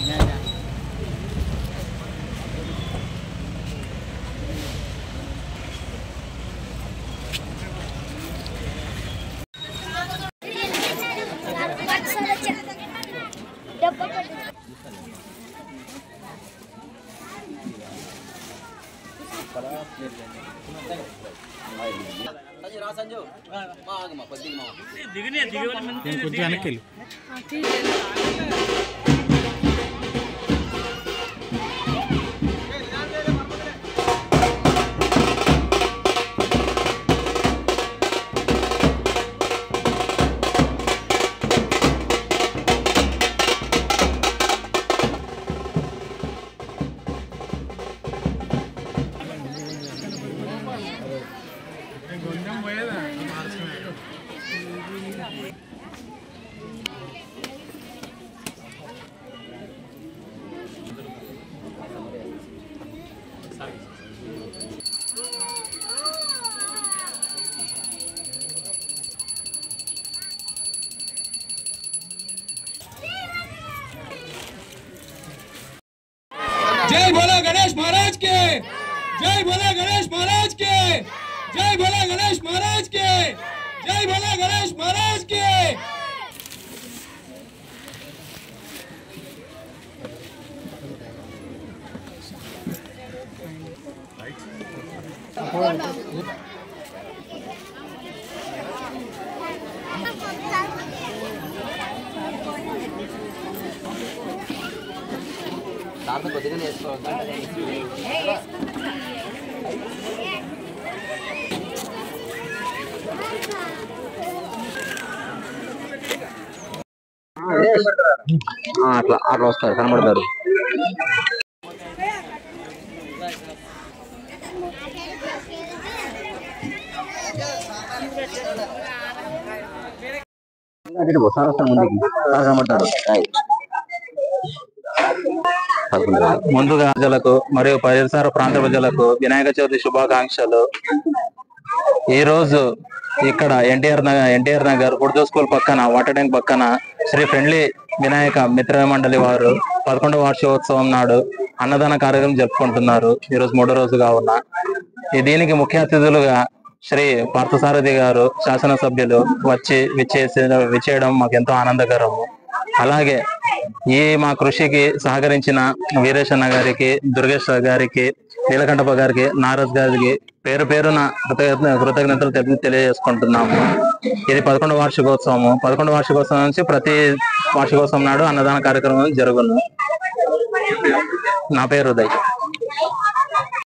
जय भोला गणेश महाराज के, जय भोला गणेश महाराज के, जय भोला गणेश महाराज के, जय भोला गणेश महाराज के। అట్లా అట్లా వస్తారు కనబడతారు. ముందుగా ప్రజలకు మరియు పరిసర ప్రాంత ప్రజలకు వినాయక చవితి శుభాకాంక్షలు. ఈ రోజు ఇక్కడ ఎన్టీఆర్ నగర్ ఉర్దూ స్కూల్ పక్కన వాటర్ ట్యాంక్ పక్కన శ్రీ ఫ్రెండ్లీ వినాయక మిత్ర మండలి వారు 11వ వార్షికోత్సవం నాడు అన్నదాన కార్యక్రమం జరుపుకుంటున్నారు. ఈ రోజు 3వ రోజుగా ఉన్న దీనికి ముఖ్య అతిథులుగా శ్రీ పార్థసారథి గారు శాసనసభ్యులు వచ్చి విచ్చేయడం మాకు ఎంతో ఆనందకరము. అలాగే ఈ మా కృషికి సహకరించిన వీరేశన్న గారికి, దుర్గేష్ గారికి, నీలకంఠప్ప గారికి, నారద్ గారికి పేరు పేరున కృతజ్ఞతలు తెలియజేసుకుంటున్నాము. ఇది 11వ వార్షికోత్సవము. 11వ వార్షికోత్సవం నుంచి ప్రతి వార్షికోత్సవం నాడు అన్నదాన కార్యక్రమం జరుగును. నా పేరు ఉదయ్.